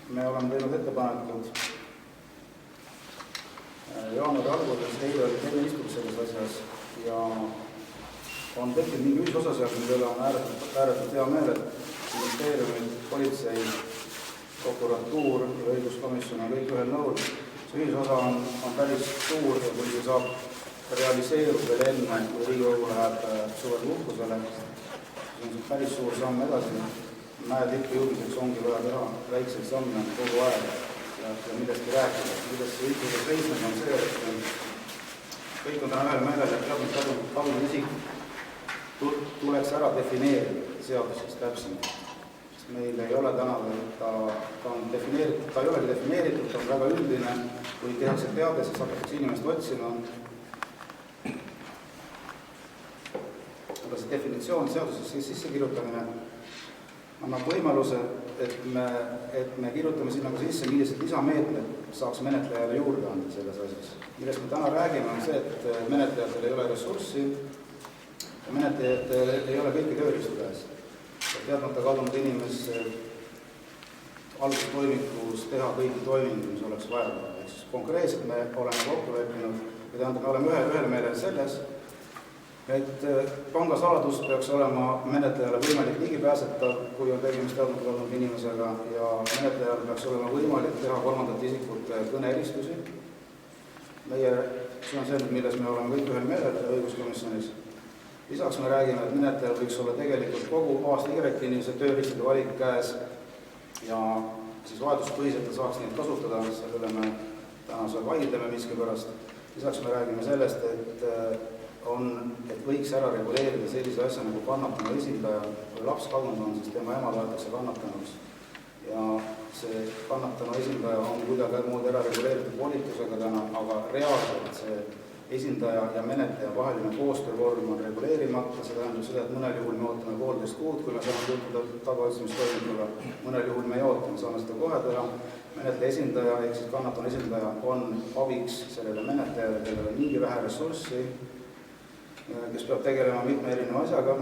me oleme teinud ettepanekud jaanuari alguses, eile oli teine istung selles asjas ja on tekkinud mingi ühisosa seal, mille on ääretult hea meel, et ministeeriumid, politsei, prokuratuur ja õiguskomisjon on kõik ühel nõul. See ühisosa on päris suur ja kui see saab realiseerub veel enne, kui Riigikogu läheb suvel puhkusele, siis on see päris suur samm edasi. Mäe tippu jõudmiseks ongi vaja teha väikseid samme kogu aeg ja millestki rääkida. Millest see ikkagi seisneb on see, et kõik on täna ühel meelel, et kadunud isik tuleks ära defineerida seaduses täpsemalt. Sest meil ei ole täna, ta on defineeritud, ta ei olegi defineeritud, ta on väga üldine, kui tehakse teade, siis hakatakse inimest otsima. Aga see definitsioon seadusesse sisse kirjutamine annab võimaluse, et me kirjutame sinna ka sisse, millised lisameetmed saaks menetlejale juurde anda selles asjas. Millest me täna räägime on see, et menetlejatel ei ole ressurssi ja menetlejatel ei ole kõiki tööriistu käes. Teadmata kadunud inimese algustoimikus teha kõiki toiminguid, mis oleks vaja. Konkreetselt me oleme kokku leppinud, me oleme ühel meelel selles, et pangasaladus peaks olema menetlejale võimalik ligipääsetav, kui on tegemist teadmata kadunud inimesega ja menetlejal peaks olema võimalik teha kolmandate isikute kõneeristusi. See on see, milles me oleme kõik ühel meelel õiguskomisjonis. Lisaks me räägime, et menetlejal võiks olla tegelikult kogu aasta Irekini see tööriistade valik käes ja siis vajaduspõhiselt saaks neid kasutada, sellele me täna vaidleme miskipärast. Lisaks me räägime sellest, et võiks ära reguleerida sellise asja nagu kannatanu esindaja, kui laps kadunud on, siis tema ema loetakse kannatanuks. Ja see kannatanu esindaja on kuidagi muud ära reguleeritud volitusega täna, aga reaalselt see esindaja ja menetleja vaheline koostöövorm on reguleerimata, see tähendab seda, et mõnel juhul me ootame 1,5 kuud, kui me saame tutvuda tagaotsimistoimikuga, mõnel juhul me ei oota, me saame seda kohe teha. Menetleja esindaja ehk siis kannatanu esindaja on abiks sellele menetlejale, kellel on niigi vähe ressurssi, kes peab tegelema mitme erineva asjaga,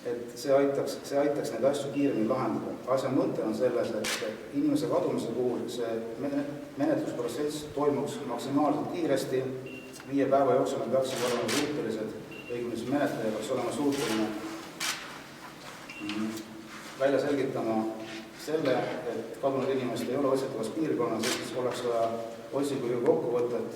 et see aitaks neid asju kiiremini lahendada. Asja mõte on selles, et inimese kadumise puhul see menetlusprotsess toimuks maksimaalselt kiiresti, 5 päeva jooksul me peaksime olema suutelised, õigumise menetleja peaks olema suuteline välja selgitama selle, et kadunud inimest ei ole otsitavas piirkonnas, siis oleks vaja otsingujuhi kokkuvõtet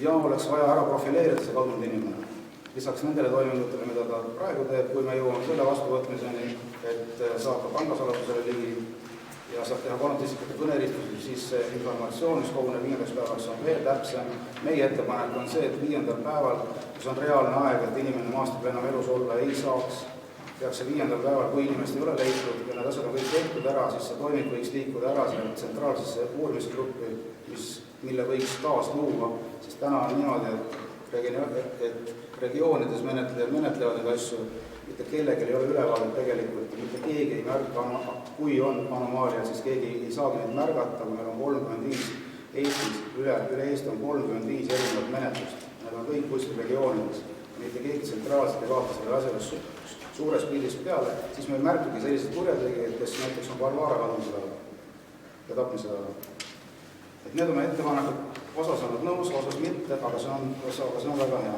ja oleks vaja ära profileerida see kadunud inimene. Lisaks nendele toimingutele, mida ta praegu teeb, kui me jõuame selle vastuvõtmiseni, et saab ka pangasaladusele ligi ja saab teha kolmandate isikute kõneeristusi, siis see informatsioon, mis koguneb 5. päevaks, on veel täpsem. Meie ettepanek on see, et 5. päeval, kus on reaalne aeg, et inimene maastab enam elus olla ei saaks, peaks see 5. päeval, kui inimest ei ole leitud ja need asjad on kõik tehtud ära, siis see toiming võiks liikuda ära selle tsentraalsesse uurimisgruppi, mille võiks taas luua, sest täna on niimoodi, et regioonides menetlevad neid asju, mitte kellelgi ei ole ülevaadet tegelikult, mitte keegi ei märka, kui on anomaalia, siis keegi ei saagi neid märgata, kui meil on 35 Eestis, üle Eesti on 35 erinevat menetlust, need on kõik kuskil regioonides, mitte keegi tsentraalselt ei vaata selle asjale suures pildis peale, siis me ei märkagi selliseid kurjategijaid, kes näiteks on Varvara kadumise ajal ja tapmise ajal. Need on ettepanekud, osas on nad nõus, osas mitte, aga see on väga hea.